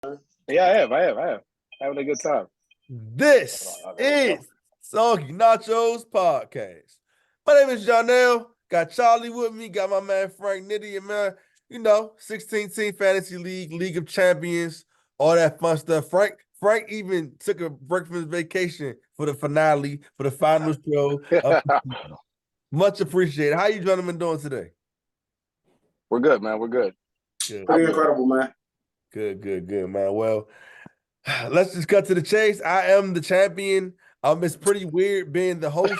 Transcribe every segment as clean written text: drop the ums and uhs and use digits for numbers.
Yeah, I have. Having a good time. This is Soggy Nachos Podcast. My name is Janelle. Got Charlie with me. Got my man Frank Nitty and man, 16-team fantasy league, League of Champions, all that fun stuff. Frank even took a break from his vacation for the finale, for the final show of the season. Much appreciated. How you gentlemen doing today? We're good, man. We're good. Pretty incredible, man. Good, man. Well, let's just cut to the chase. I am the champion. It's pretty weird being the host.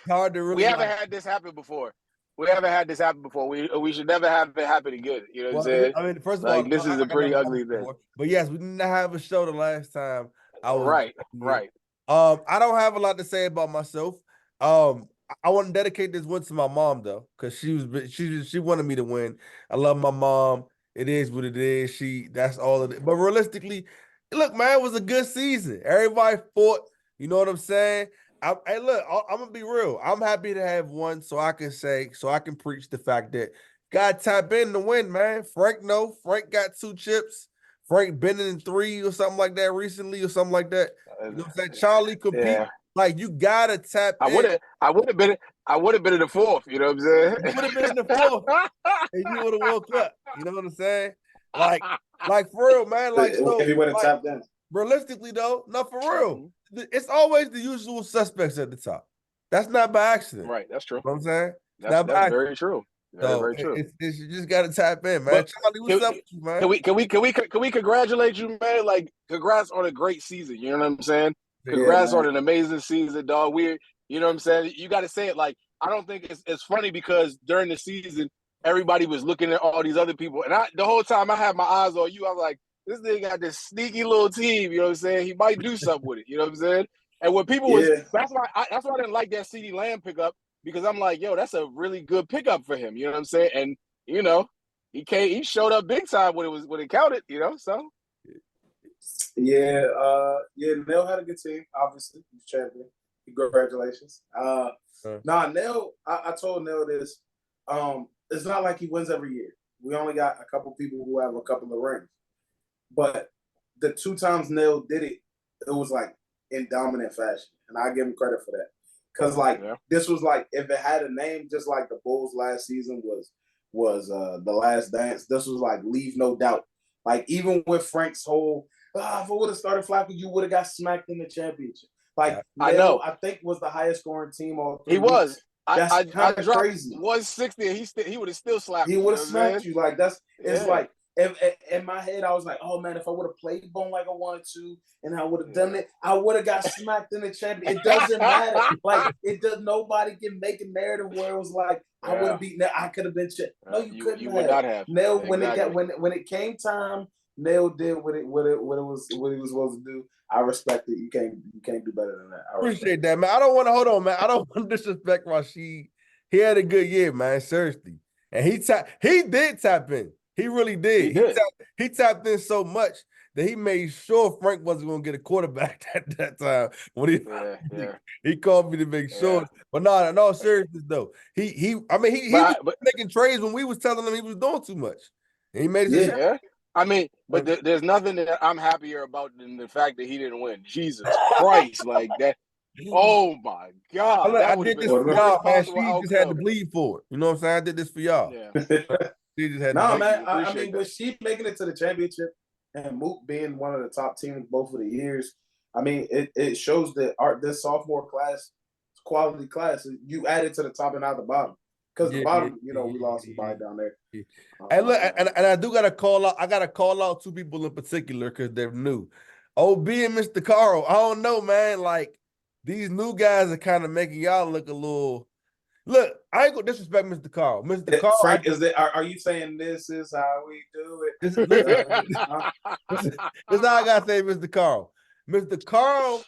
Hard to really. We haven't had this happen before. We should never have it happen again. You know what I'm saying? I mean, first of all, this is a pretty ugly thing. But yes, we didn't have a show the last time. Right. I don't have a lot to say about myself. I want to dedicate this one to my mom though, because she wanted me to win. I love my mom. It is what it is. That's all of it. But realistically, look, man, it was a good season. Everybody fought. You know what I'm saying? Hey, look, I'm gonna be real. I'm happy to have one, so I can preach the fact that God tap in to win, man. Frank got 2 chips. Frank been in 3 or something like that recently, or something like that. You know what I'm saying? Charlie compete. Yeah. Like you gotta tap in. I would have been in the 4th. You know what I'm saying? You would have been in the 4th, and you would have woke up. You know what I'm saying? Like for real, man. Like so, if you would have tapped in. Realistically, though, not for real. It's always the usual suspects at the top. That's not by accident. Right. That's true. You know what I'm saying? That's very true. Very true. You just gotta tap in, man. Charlie, what's up with you, man? Can we congratulate you, man? Like, congrats on a great season. You know what I'm saying? Congrats on an amazing season, dog. You know what I'm saying? You got to say it. Like, I don't think it's funny because during the season, everybody was looking at all these other people, and the whole time I had my eyes on you. I was like, this nigga got this sneaky little team. You know what I'm saying? He might do something with it. You know what I'm saying? And when people that's why I didn't like that CeeDee Lamb pickup, because I'm like, yo, that's a really good pickup for him. You know what I'm saying? And he showed up big time when it counted. You know, so. Nell had a good team. Obviously, he's champion. Congratulations. Nell. I told Nell this. It's not like he wins every year. We only got a couple people who have a couple of rings, but the 2 times Nell did it, it was like in dominant fashion, and I give him credit for that. Because this was like, if it had a name, just like the Bulls last season was The Last Dance. This was like Leave No Doubt. Like, even with Frank's whole, if I would have started Flacco, you would have got smacked in the championship. Like, I know. I think was the highest scoring team all 3 He weeks. was. I dropped crazy. 160, and he would have still slapped. He would have smacked you. Like, it's like, in my head, I was like, oh man, if I would have played Bone like I wanted to, and I would have done it, I would have got smacked in the champion. It doesn't matter. Like, nobody can make a narrative where it was like, I would have beaten. I could have been. No, you couldn't. You would not have. Nell, when it came time, Nell did what he was supposed to do. I respect it. You can't do better than that. I appreciate that, man. I don't want to hold on, man. I don't want to disrespect Rashid. He had a good year, man. Seriously, and he did tap in. He really did. He tapped in so much that he made sure Frank wasn't going to get a quarterback at that time. When he called me to make sure. But no, in all seriousness though, he was making trades when we was telling him he was doing too much. And he made it. Yeah. I mean, but there's nothing that I'm happier about than the fact that he didn't win. Jesus Christ, like that. Oh my God! I did this for y'all, man. She just had to bleed for it. You know what I'm saying? I did this for y'all. Yeah. She just had to man. I mean, with she making it to the championship and Mook being one of the top teams both of the years, I mean, it shows that this sophomore class, quality class, you added to the top and not the bottom. Because the bottom, we lost somebody down there. Yeah. And look, and I do gotta call out. I gotta call out 2 people in particular because they're new. OB and Mr. Carl. I don't know, man. Like, these new guys are kind of making y'all look a little. Look, I ain't gonna disrespect Mr. Carl. Mr. Carl, Frank, are you saying this is how we do it? This is how I gotta say, Mr. Carl. Mr. Carl,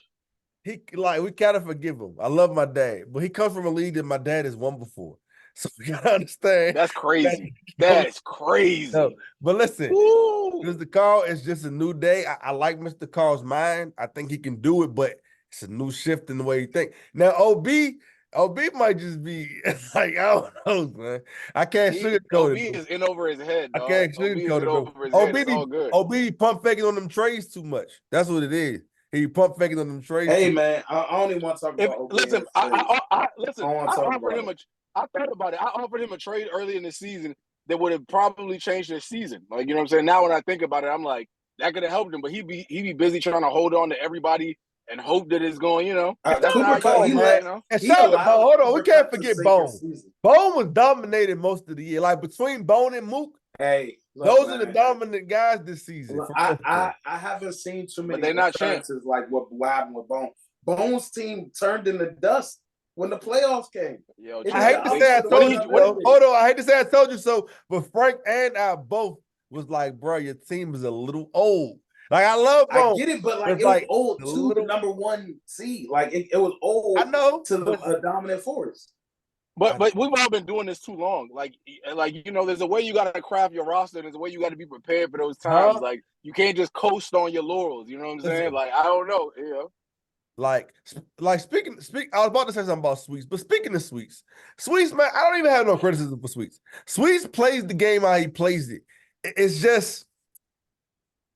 we gotta forgive him. I love my dad, but he comes from a league that my dad has won before. So you gotta understand. That's crazy. That's crazy. No, but listen, Mr. Carl, it's just a new day. I like Mr. Carl's mind. I think he can do it, but it's a new shift in the way he thinks. Now, OB, OB might just be like, I don't know, man. I can't sugarcoat OB it. is in over his head, I dog. can't OB is sugarcoat in it though. over his head. It's all good. OB pump faking on them trades too much. That's what it is. He pump faking on them trades. Hey man, I don't even want to talk about OB. Listen, listen. I offered him I thought about it. I offered him a trade early in the season that would have probably changed his season. Like, you know what I'm saying? Now when I think about it, I'm like, that could have helped him, but he be busy trying to hold on to everybody and hope that it's going, you know. That's Cooper how Cup, you know. And shout out to Bone. Hold on, we can't forget Bone. Season. Bone was dominating most of the year. Like between Bone and Mook, hey, those are the dominant guys this season. Look, I haven't seen too many occurrences like what happened with Bone. Bone's team turned into dust when the playoffs came. Yo, I hate to say I told you. Hold on, I hate to say I told you so, but Frank and I both was like, bro, your team is a little old. Like, I love Bone. I get it, but like it was old to the number one seed. Like it was old. I know to the dominant force. But we've all been doing this too long. Like you know, there's a way you got to craft your roster. There's a way you got to be prepared for those times. Like you can't just coast on your laurels. You know what I'm saying? Like I don't know. You know. Like speaking. I was about to say something about Sweets, but speaking of Sweets, man, I don't even have no criticism for Sweets. Sweets plays the game how he plays it. It's just,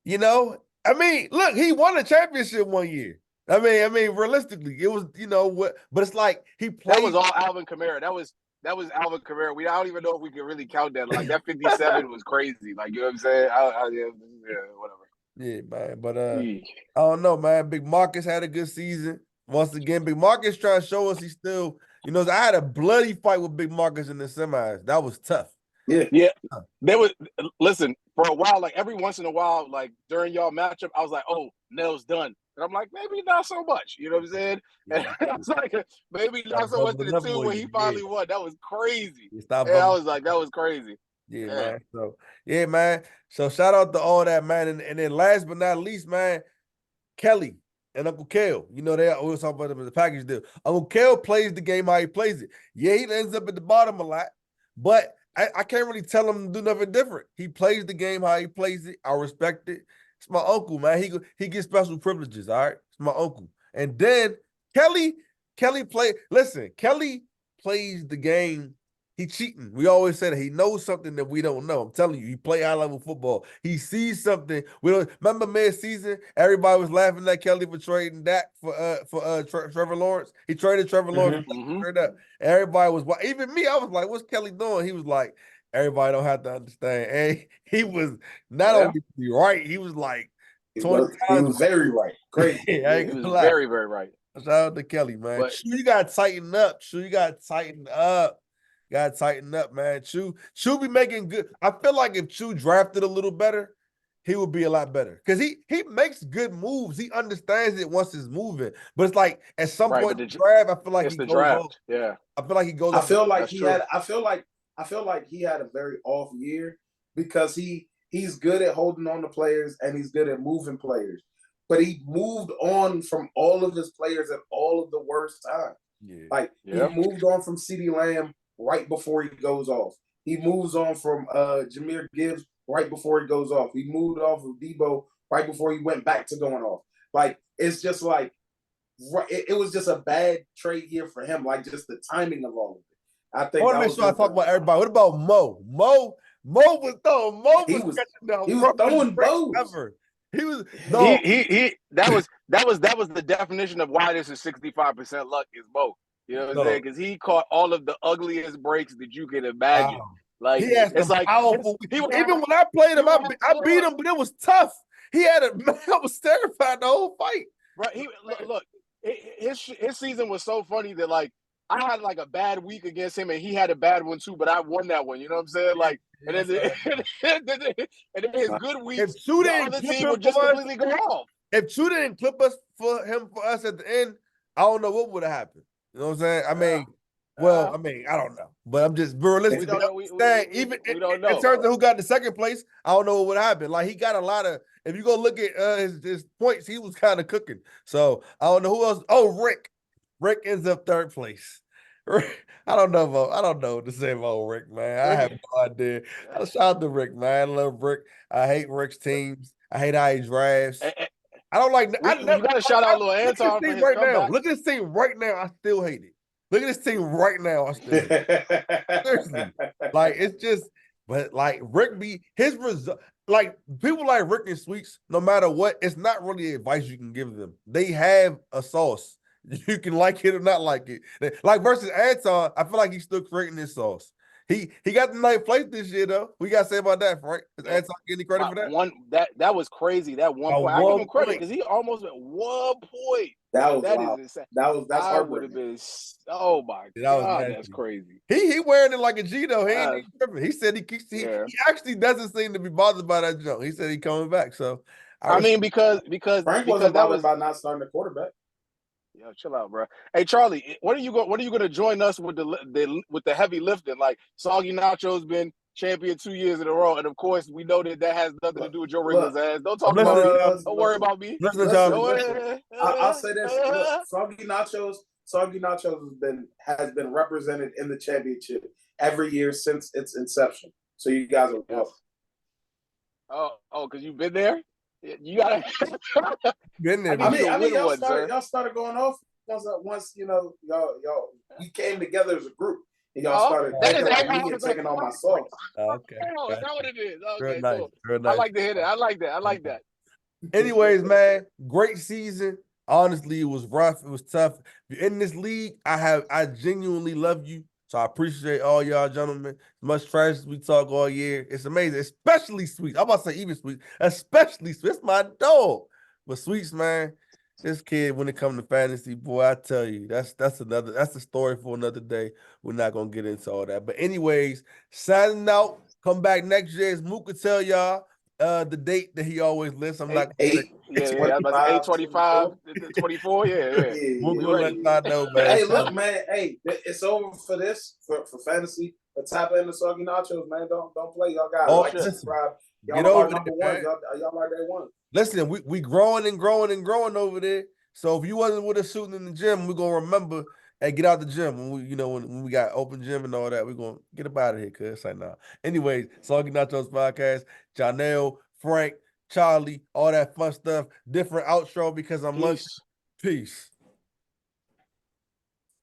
you know, I mean, look, he won a championship one year. I mean, realistically, it was, you know what, but it's like he played. That was all Alvin Kamara. That was Alvin Kamara. I don't even know if we can really count that. Like that 57 was crazy. Like, you know what I'm saying? Yeah, whatever. Yeah, man. But I don't know, man. Big Marcus had a good season. Once again, Big Marcus trying to show us he's still, you know, I had a bloody fight with Big Marcus in the semis. That was tough. Yeah. There was, listen, for a while, like every once in a while, like during y'all matchup, I was like, oh, Nell's done. And I'm like, maybe not so much. You know what I'm saying? Yeah. And I was like, maybe not so much to the two when he finally won. That was crazy. I was like, that was crazy. Yeah, man. So, yeah, man. So, shout out to all that, man. And then last but not least, man, Kelly and Uncle Kel. You know, they always talk about them as a package deal. Uncle Kel plays the game how he plays it. Yeah, he ends up at the bottom a lot, but I can't really tell him to do nothing different. He plays the game how he plays it. I respect it. It's my uncle, man. He gets special privileges, all right? It's my uncle. And then Kelly plays the game. He cheating. We always say that he knows something that we don't know. I'm telling you, he play high-level football. He sees something. We don't remember mid-season, everybody was laughing at Kelly for trading Dak for Trevor Lawrence. He traded Trevor Lawrence straight up. Everybody was, even me, I was like, what's Kelly doing? He was like, everybody don't have to understand. And he was not only right, he was like 20 times. He was very right. Great. He was very, very right. Shout out to Kelly, man. But, you got to tighten up. You got to tighten up. Got to tighten up, man. Chew be making good. I feel like if Chew drafted a little better, he would be a lot better. Because he makes good moves. He understands it once it's moving. But it's like at some point in the draft, I feel like he goes off. Yeah. I feel like he goes off. I feel like he had a very off year because he's good at holding on to players and he's good at moving players. But he moved on from all of his players at all of the worst times. Yeah. He moved on from CeeDee Lamb right before he goes off. He moves on from Jahmyr Gibbs right before he goes off. He moved off of Debo right before he went back to going off. Like, it's just like, it was just a bad trade year for him, like just the timing of all of it. I think I want to make sure I talk about everybody. What about Mo? Mo was throwing. He was throwing bows. He was that was the definition of why this is 65% luck is Mo. You know what I'm saying? Because he caught all of the ugliest breaks that you can imagine. Wow. Like it's like powerful. Even when I played him, I beat him, but it was tough. I was terrified the whole fight. Right. Look, his season was so funny that like I had like a bad week against him and he had a bad one too, but I won that one. You know what I'm saying? Like, and then his good weeks, the other team would just completely go off. If Chew didn't clip us for us at the end, I don't know what would have happened. You know what I'm saying? I mean, I don't know. But I'm just realistic. We don't know. Even we don't know. In terms of who got the second place, I don't know what would happen. Like, he got a lot of, if you go look at his points, he was kind of cooking. So, I don't know who else. Oh, Rick. Rick ends up third place. I don't know what to say about Rick, man. I have no idea. Shout out to Rick, man. I love Rick. I hate Rick's teams. I hate how he drafts. I don't like. You got to shout out Lil Anton for his comeback. Look at this team right now. I still hate it. Look at this team right now. Seriously, like it's just, but like Rick his result. Like people like Rick and Sweets, no matter what, it's not really advice you can give them. They have a sauce. You can like it or not like it. Like versus Anton, I feel like he's still creating this sauce. He got the ninth place this year though. We got to say about that, right? Is Anton getting any credit for that? That was crazy. That 1 point. I give him credit because he almost went 1 point. That was that wild. is insane. That's I would have been. Oh my God, that's crazy. He wearing it like a G though. He ain't tripping. He said he actually doesn't seem to be bothered by that jump. He said he coming back. So I mean because Frank wasn't bothered by not starting the quarterback. Yo, chill out, bro. Hey, Charlie, when are you going to join us with the heavy lifting? Like Soggy Nacho's been champion 2 years in a row, and of course we know that has nothing to do with Joe Rigler's ass. Don't talk about me. Don't worry about me. Listen. I'll say this: Soggy Nachos has been represented in the championship every year since its inception. So you guys are welcome. Oh, because you've been there. You gotta been there. I mean, y'all started going off once you know y'all we came together as a group and y'all started taking on my sauce. Okay, that's what it is. Okay, nice. Cool. Nice. I like to hear that. I like that. Anyways, man, great season. Honestly, it was rough. It was tough. If you're in this league, I genuinely love you. So I appreciate all y'all gentlemen. As much trash as we talk all year. It's amazing, especially Sweets. I'm about to say even Sweets, especially Sweets. It's my dog. But Sweets, man, this kid, when it comes to fantasy, boy, I tell you, that's a story for another day. We're not gonna get into all that. But anyways, signing out. Come back next year. As Mook could tell y'all the date that he always lists. I'm not gonna say. Yeah, about 8:25, 24. Yeah. We'll let y'all know, man. Hey, look, man. Hey, it's over for this for fantasy. The top end of Soggy Nachos, man. Don't play. Y'all got subscribe. Y'all are number one. Y'all are day one. Listen, we growing and growing and growing over there. So if you wasn't with us shooting in the gym, we're gonna remember and get out the gym when we got open gym and all that. We're gonna get up out of here, cuz like nah. Anyways, Soggy Nachos podcast, Janelle, Frank, Charlie, all that fun stuff. Different outro because I'm lunch. Peace.